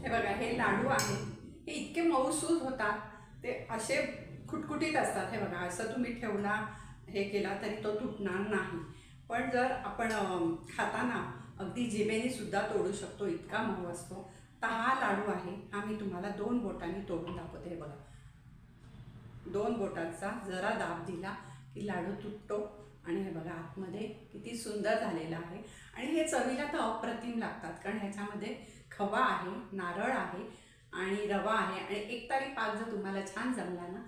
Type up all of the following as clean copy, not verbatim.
हे बघा, हे लाडू आहे, हे इतके मऊसूद होतात, ते असे खुटखुटीत असतात। हे बघा, असं तुम्ही ठेवला हे केला तरी तो तुटणार नाही, पण जर आपण खाताना अगदी जिभेने सुद्धा तोडू शकतो, इतका मऊ असतो। तर हा लाडू आहे, हा मी तुम्हाला 2 बोटांनी तोडून दाखवते। हे बघा, 2 बोटांचा जरा दाब दिला की लाडू तुटतो आणि हे बघा आतमध्ये किती सुंदर झालेला आहे। आणि हे चवीला तर अप्रतिम लागतात, कारण ह्याच्यामध्ये खवा आहे, नारळ आहे आणि रवा आहे आणि एकतारी पाक जर तुम्हाला छान जमला ना,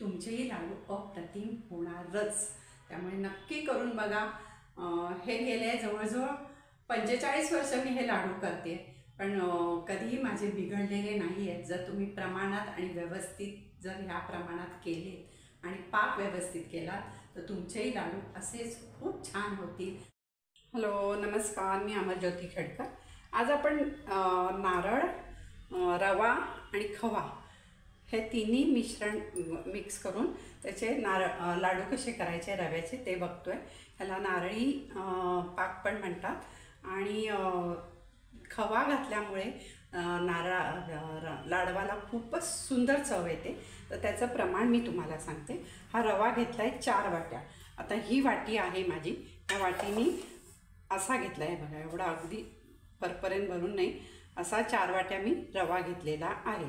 तुमचेही लाडू अप्रतिम होणारच। त्यामुळे नक्की करून बघा। हे गेले जवळजवळ 45 वर्ष मी हे लाडू करते, पण कधीही माझे बिघडलेले नाही आहेत। जर तुम्ही प्रमाणात आणि व्यवस्थित जर ह्या प्रमाणात केले आणि पाक व्यवस्थित केला तर तुमचेही लाडू असेच खूप छान होतील। हॅलो, नमस्कार, मी अमरज्योती खेडकर। आज आपण नारळ, रवा आणि खवा हे तिन्ही मिश्रण मिक्स करून त्याचे लाडू कसे करायचे रव्याचे ते बघतोय। ह्याला नारळी पाक पण म्हणतात आणि खवा घातल्यामुळे लाडवाला खूपच सुंदर चव येते। तर त्याचं प्रमाण मी तुम्हाला सांगते। हा रवा घेतला आहे 4 वाट्या। आता ही वाटी आहे माझी, त्या वाटीने असा घेतला आहे बघा, एवढा अगदी परपर्यंत भरून नाही, असा 4 वाट्या मी रवा घेतलेला आहे।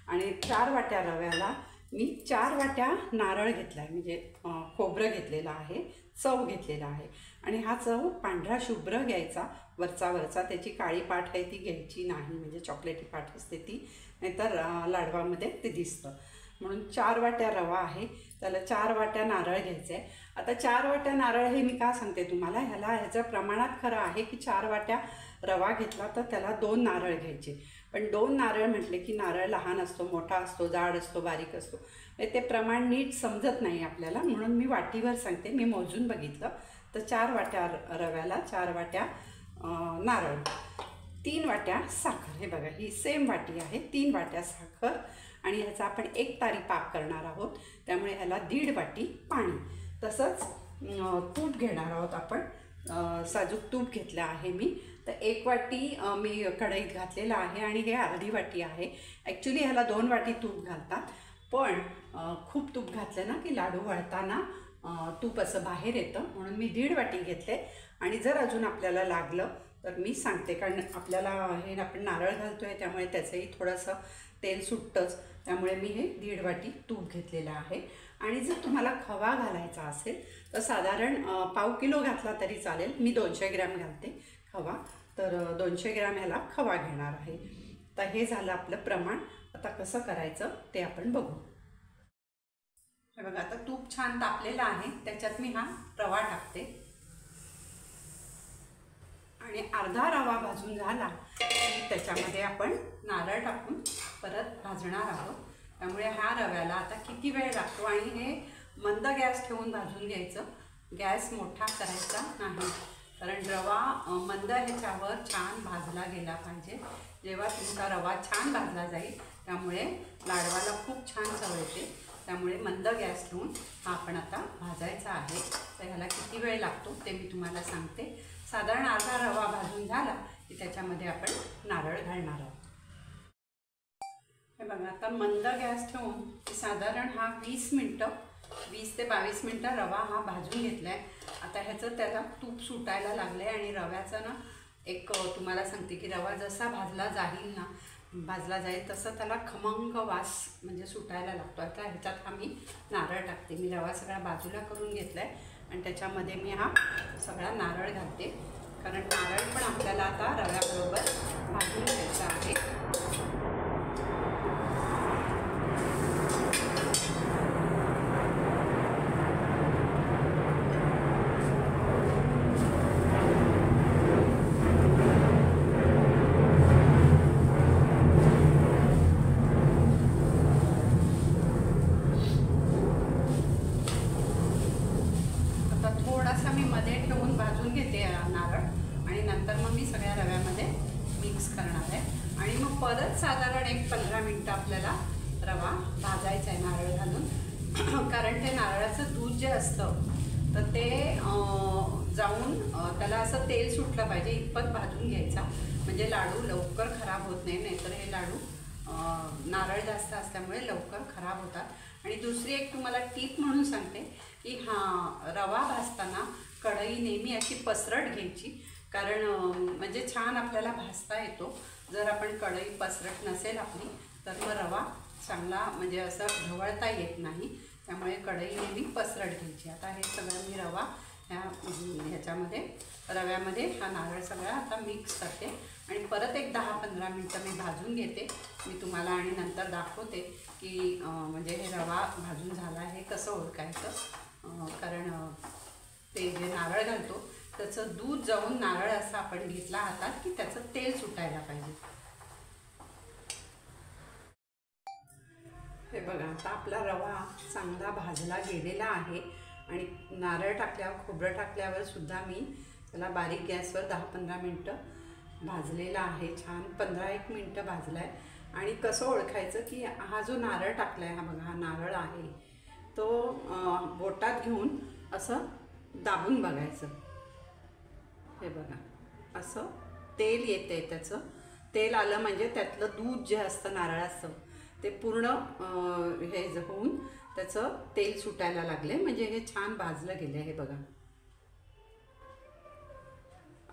आणि 4 वाट्या रव्याला मी 4 वाट्या नारळ घेतला आहे, म्हणजे खोबरं घेतलेलं आहे, चव घेतलेला आहे। आणि हा चव पांढरा शुभ्र घ्यायचा, वरचा त्याची काळी पाठ आहे ती घ्यायची नाही, म्हणजे चॉकलेटी पाठ असते ती, नाहीतर लाडवामध्ये ते दिसतं। म्हणून 4 वाट्या रवा आहे, त्याला 4 वाट्या नारळ घ्यायचं आहे। आता 4 वाट्या नारळ हे मी का सांगते तुम्हाला, ह्याचं प्रमाणात खरं आहे की 4 वाट्या रवा घेतला तर त्याला 2 नारळ घ्यायचे। पण 2 नारळ म्हटले की नारळ लहान असतो, मोठा असतो, जाड असतो, बारीक असतो, ते प्रमाण नीट समजत नाही आपल्याला, म्हणून मी वाटीवर सांगते। मी मोजून बघितलं तर 4 वाट्या रव्याला 4 वाट्या नारळ, 3 वाट्या साखर। हे बघा, ही सेम वाटी आहे, 3 वाट्या साखर आणि ह्याचा आपण 1 तारी पाक करणार आहोत, त्यामुळे ह्याला 1.5 वाटी पाणी। तसंच तूप घेणार आहोत आपण, साजूक तूप घेतलं आहे मी, तर 1 वाटी मी कढईत घातलेलं आहे आणि हे अर्धी वाटी आहे। ॲक्च्युली ह्याला 2 वाटी तूप घालतात, पण खूप तूप घातलं ना की लाडू वळताना तूप असं बाहेर येतं, म्हणून मी 1.5 वाटी घेतले। आणि जर अजून आपल्याला लागलं तर मी सांगते, कारण आपल्याला हे आपण नारळ घालतो आहे त्यामुळे त्याचंही थोडंसं तेल सुटतंच, त्यामुळे मी हे 1.5 वाटी तूप घेतलेलं आहे। आणि जर तुम्हाला खवा घालायचा असेल तर साधारण पाव किलो घातला तरी चालेल, मी 200 ग्रॅम घालते खवा, तर 200 ग्रॅम ह्याला खवा घेणार आहे। तर हे झालं आपलं प्रमाण। आता कसं करायचं ते आपण बघू। हे बघा, आता तूप छान तापलेलं आहे, त्याच्यात मी हा रवा टाकते आणि अर्धा रवा भाजून झाला की त्याच्यामध्ये आपण नारळ टाकून परत भाजणार आहोत। त्यामुळे ह्या रव्याला आता किती वेळ लागतो, आणि हे मंद गॅस ठेवून भाजून घ्यायचं, गॅस मोठा करायचा नाही, कारण रवा मंद ह्याच्यावर छान भाजला गेला पाहिजे। जेव्हा तुमचा रवा छान भाजला जाईल त्यामुळे लाडवाला खूप छान चव येते, त्यामुळे मंद गॅस ठेवून हा आपण आता भाजायचा आहे। तर ह्याला किती वेळ लागतो ते मी तुम्हाला सांगते। साधारण अर्धा रवा भाजून झाला की त्याच्यामध्ये आपण नारळ घालणार आहोत। हे बघा, आता मंद गॅस ठेवून साधारण हा 20 ते 22 मिनटं रवा हा भाजून घेतला आहे। आता ह्याचं त्याला तूप सुटायला लागलं आहे आणि रव्याचं ना एक तुम्हाला सांगते की रवा जसा भाजला जाईल तसं त्याला खमंग वास म्हणजे सुटायला लागतो। आता ह्याच्यात मी नारळ टाकते। मी रवा सगळा बाजूला करून घेतला आहे आणि त्याच्यामध्ये मी हा सगळा नारळ घालते, कारण नारळ पण आपल्याला आता रव्याबरोबर भाजून घ्यायचा आहे। मी मध्ये ठेवून भाजून घेते नारळ आणि नंतर मग मी सगळ्या रव्यामध्ये मिक्स करणार आहे। आणि मग परत साधारण 15 मिनटं आपल्याला रवा भाजायचा आहे नारळ घालून, कारण ते नारळाचं दूध जे असतं तर ते जाऊन त्याला असं तेल सुटलं पाहिजे इतपत भाजून घ्यायचा। म्हणजे लाडू लवकर खराब होत नाही, नाहीतर हे लाडू नारळ जास्त असल्यामुळे लवकर खराब होतात। आणि दुसरी एक तुम्हाला टीप म्हणून सांगते की रवा भाजताना कढई नेहमी अशी पसरट घ्यायची, कारण म्हणजे छान आपल्याला भाजता येतो। जर आपण कढई पसरट नसेल आपली तर मग रवा चांगला म्हणजे असं ढवळता येत नाही, त्यामुळे कढई नेहमी पसरट घ्यायची। आता हे सगळं मी रवा ह्याच्यामध्ये रव्यामध्ये हा नारळ सगळा आता मिक्स करते आणि परत एक 10-15 मिनटं मी भाजून घेते। मी तुम्हाला आणि नंतर दाखवते की म्हणजे हे रवा भाजून झाला हे कसं ओळखायचं, कारण ते जे नारळ घालतो त्याचं दूध जाऊन नारळ असं आपण घेतला हातात की त्याचं तेल सुटायला पाहिजे। हे बघा, आता आपला रवा चांगला भाजला गेलेला आहे आणि नारळ टाकल्यावर खोबरं टाकल्यावर सुद्धा मी त्याला बारीक गॅसवर 10-15 मिनटं भाजलेला आहे। छान 15-1 मिनटं भाजला आहे। आणि कसं ओळखायचं की हा जो नारळ टाकला आहे, हा बघा हा नारळ आहे तो बोटात घेऊन असं दाबून बघायचं। हे बघा असं तेल येते, त्याचं तेल आलं म्हणजे त्यातलं दूध जे असतं नारळाचं ते पूर्ण हे होऊन त्याचं तेल सुटायला लागले, म्हणजे हे छान भाजलं गेलं। हे बघा,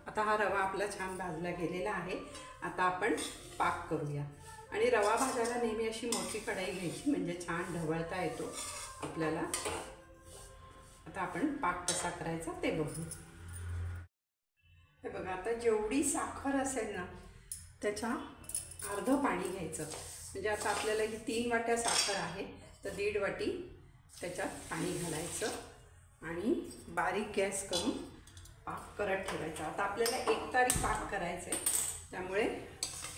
आता हा रवा आपला छान भाजला गेलेला आहे। आता आपण पाक करूया। आणि रवा भाजायला नेहमी अशी मोठी कढई घ्यायची, म्हणजे छान ढवळता येतो आपल्याला। आता आपण पाक कसा करायचा ते बघू। हे बघा, आता जेवढी साखर असेल ना त्याच्या अर्ध पाणी घ्यायचं। म्हणजे आता आपल्याला ही 3 वाट्या साखर आहे तर 1.5 वाटी त्याच्यात पाणी घालायचं आणि बारीक गॅस करून पाक करत ठेवायचा। आता आपल्याला एकतारी पाक करायचं आहे, त्यामुळे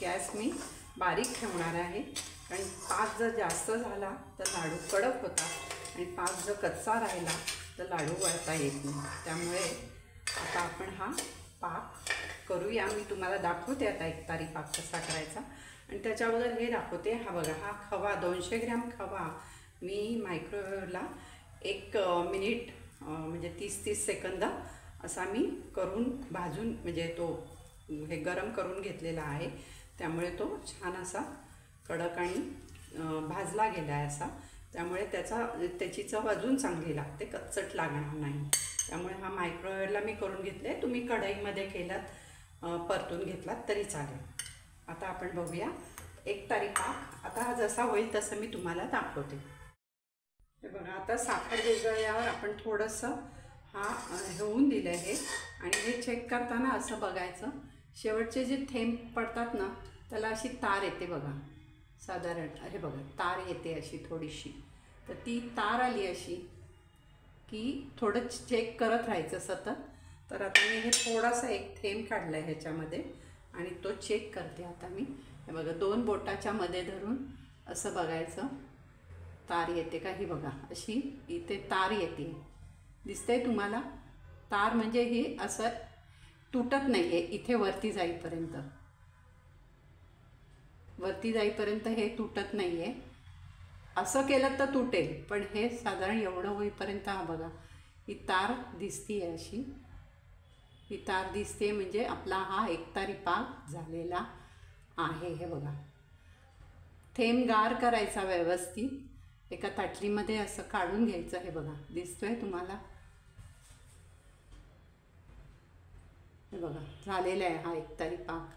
गॅस मी बारीक ठेवणार आहे, कारण पाक जर जास्त झाला तर लाडू कडक होतात आणि पाक जर कच्चा राहिला तर लाडू वळता येत नाही। त्यामुळे आता आपण हा पाक करूया। मी तुम्हाला दाखवते आता एकतारी पाक कसा करायचा आणि त्याच्या अगोदर हे दाखवते। हा बघा, हा खवा 200 ग्रॅम खवा मी मायक्रोवेव्हला 1 मिनिट म्हणजे 30-30 सेकंद असा मी करून भाजून म्हणजे तो हे गरम करून घेतलेला आहे, त्यामुळे तो छान असा कडक आणि भाजला गेला आहे असा। त्यामुळे त्याची चव अजून चांगली लागते, कच्चट लागणार नाही। त्यामुळे हा मायक्रोवेव्हला मी करून घेतले, तुम्ही कढईमध्ये केलात परतून घेतलात तरी चालेल। आता आपण बघूया एकतारी पाक। आता हा जसा होईल तसं मी तुम्हाला दाखवते। हे बघा, आता साखर विरघळल्यावर आपण थोडंसं हा होऊन दिलं आहे आणि हे चेक करताना असं बघायचं, शेवटचे जे थेंब पडतात ना त्याला अशी तार येते बघा, साधारण हे बघा तार येते अशी थोडीशी, तर ती तार आली अशी की थोडं चेक करत राहायचं सतत। तर आता मी हे थोडासा एक थेंब काढला आहे ह्याच्यामध्ये आणि तो चेक करते आता मी। हे बघा, 2 बोटाच्या मध्ये धरून असं बघायचं तार येते का, ही बघा अशी इथे तार येते, दिसते तुम्हाला तार, म्हणजे ही असं तुटत नाही आहे इथे वरती जाईपर्यंत हे तुटत नाही आहे। असं केलं तर तुटेल, पण हे साधारण एवढं होईपर्यंत हा बघा ही तार दिसती आहे अशी, ही तार दिसते म्हणजे आपला हा एकतारी पाक झालेला आहे। हे बघा, थेंब गार करायचा व्यवस्थित एका ताटलीमध्ये असं काढून घ्यायचं। हे बघा दिसतोय तुम्हाला, हे बघा झालेला आहे हा एकतारी पाक।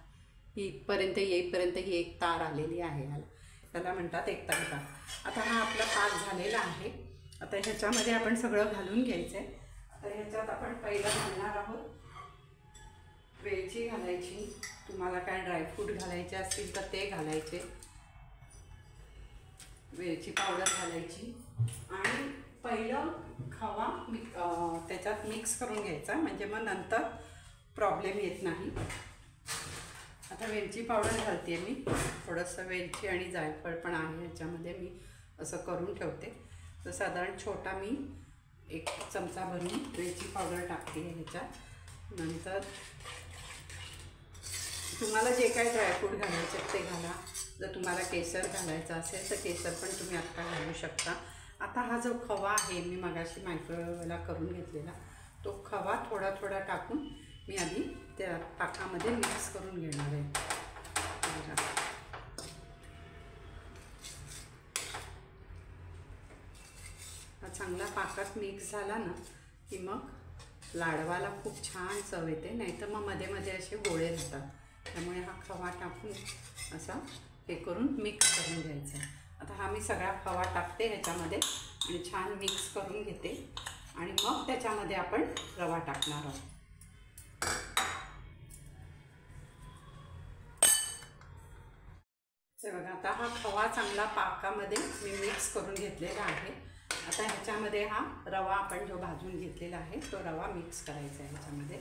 ही इथपर्यंत येईपर्यंत ही एक तार आलेली आहे, त्याला म्हणतात एकतारी पाक। आता हा आपला पाक झालेला आहे। आता ह्याच्यामध्ये आपण सगळं घालून घ्यायचं आहे। आता ह्याच्यात आपण पहिलं घालणार आहोत वेलची घालायची, तुम्हाला काय ड्रायफ्रूट घालायचे असतील तर ते घालायचे, वेलची पावडर घालायची आणि पहिलं खवा त्याच्यात मिक्स करून घ्यायचा, म्हणजे मग नंतर प्रॉब्लेम येत नाही। आता वेलची पावडर घालते मी, थोडंसं वेलची आणि जायफळ पण आहे ह्याच्यामध्ये, मी असं करून ठेवते। तर साधारण छोटा मी 1 चमचा भरून वेलची पावडर टाकते ह्याच्यात। नंतर तुम्हाला जे काय ड्रायफ्रूट घालायचे ते घाला, जर तुम्हाला केसर घालायचं असेल तर केसर पण तुम्ही आत्ता घालू शकता। आता हा जो खवा आहे मी मगाशी मायक्रोवेव्हला करून घेतलेला, तो खवा थोडा थोडा टाकून मी आधी त्या पाकामध्ये मिक्स करून घेणार आहे. हा चांगला पाकात मिक्स झाला ना की मग लाडवाला खूप छान चव येते, नाहीतर मग मध्ये मध्ये असे गोळे राहतात. त्यामुळे हा खवा टाकून असा हे करून मिक्स करून घ्यायचा. आता हा मी सगळा खवा टाकते ह्याच्यामध्ये आणि छान मिक्स करून घेते आणि मग त्याच्यामध्ये आपण रवा टाकणार आहोत. हे बघा, आता हा खवा चांगला पाकामध्ये मी मिक्स करून घेतलेला आहे. आता ह्याच्यामध्ये हा रवा आपण जो भाजून घेतलेला आहे तो रवा मिक्स करायचा आहे ह्याच्यामध्ये.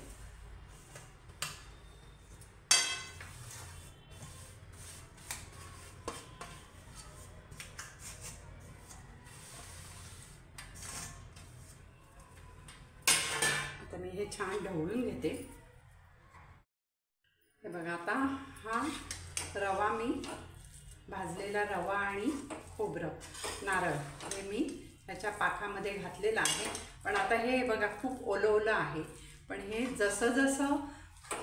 आता मी हे छान ढवळून घेते. हे बघा, आता हा रवा मी भाजलेला रवा आणि खोबरं नारळ हे मी ह्याच्या पाकामध्ये घातलेलं आहे. पण आता हे बघा खूप ओलं ओलं आहे, पण हे जसं जसं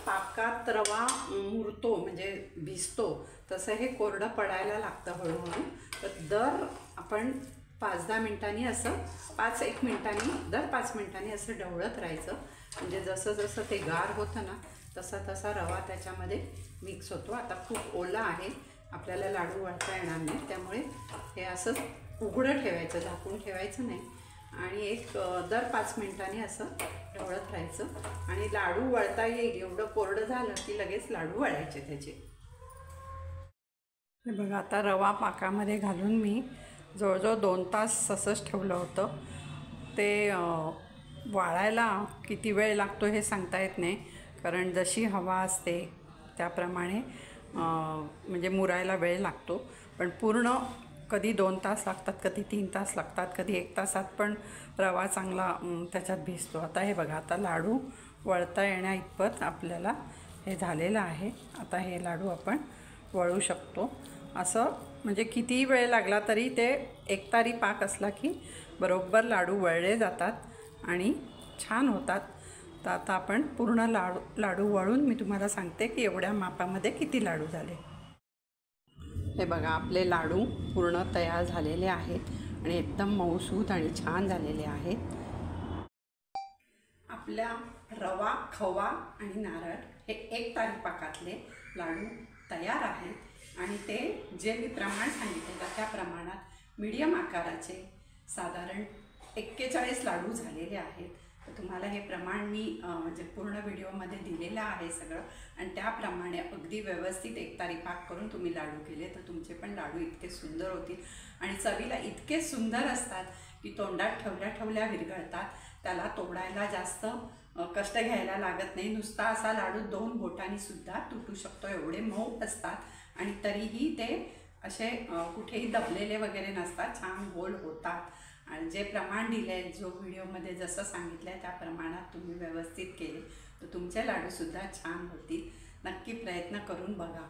पाकात रवा मुरतो म्हणजे भिजतो तसं हे कोरडं पडायला लागतं हळूहळू. तर दर आपण 5-10 मिनिटांनी असं 5-1 मिनिटांनी दर 5 मिनिटांनी असं ढवळत राहायचं. म्हणजे जसं जसं ते गार होतं ना तसा तसा रवा त्याच्यामध्ये मिक्स होतो. आता खूप ओला आहे, आपल्याला लाडू वळता येणार नाही, त्यामुळे हे असं उघडं ठेवायचं, झाकून ठेवायचं नाही आणि एक दर 5 मिनिटांनी असं ढवळत राहायचं आणि लाडू वळता येईल एवढं कोरडं झालं की लगेच लाडू वळायचे त्याचे. हे बघा, आता रवा पाकामध्ये घालून मी जवळजवळ 2 तास तसंच ठेवलं होतं. ते वाळायला किती वेळ लागतो हे सांगता येत नाही, कारण जशी हवा असते त्याप्रमाणे म्हणजे मुरायला वेळ लागतो. पण पूर्ण कधी 2 तास लागतात, कधी 3 तास लागतात, कधी 1 तासात पण रवा चांगला त्याच्यात भिजतो. आता हे बघा, आता लाडू वळता येण्या इतपत आपल्याला हे झालेलं आहे. आता हे लाडू आपण वळू शकतो. असं म्हणजे किती वेळ लागला तरी ते एकतारी पाक असला की बरोबर लाडू वळले जातात आणि छान होतात. तर आता आपण पूर्ण लाडू वळून मी तुम्हाला सांगते की एवढ्या मापामध्ये किती लाडू झाले. हे बघा, आपले लाडू पूर्ण तयार झालेले आहेत आणि एकदम मऊसूत आणि छान झालेले आहेत. आपल्या रवा, खवा आणि नारळ हे 1 तारी पाकातले लाडू तयार आहेत आणि ते जे मी प्रमाण सांगितलं त्या प्रमाणात मीडियम आकाराचे साधारण 41 लाडू झालेले आहेत. तर तुम्हाला हे प्रमाण मी जे पूर्ण व्हिडिओमध्ये दिलेलं आहे सगळं, आणि त्याप्रमाणे अगदी व्यवस्थित 1 तारी पाक करून तुम्ही लाडू केले तर तुमचे पण लाडू इतके सुंदर होतील आणि चवीला इतके सुंदर असतात की तोंडात ठेवल्या ठेवल्या विरघळतात. त्याला तोडायला जास्त कष्ट घ्यायला लागत नाही. नुसता असा लाडू 2 बोटांनी सुद्धा तुटू शकतो, एवढे मऊ असतात आणि तरीही ते असे कुठेही दबलेले वगैरे नसतात, छान गोल होतात. आणि जे प्रमाण दिले आहे, जो व्हिडिओमध्ये जसं सांगितलं आहे त्या प्रमाणात तुम्ही व्यवस्थित केले तर तुमचे लाडूसुद्धा छान होतील. नक्की प्रयत्न करून बघा.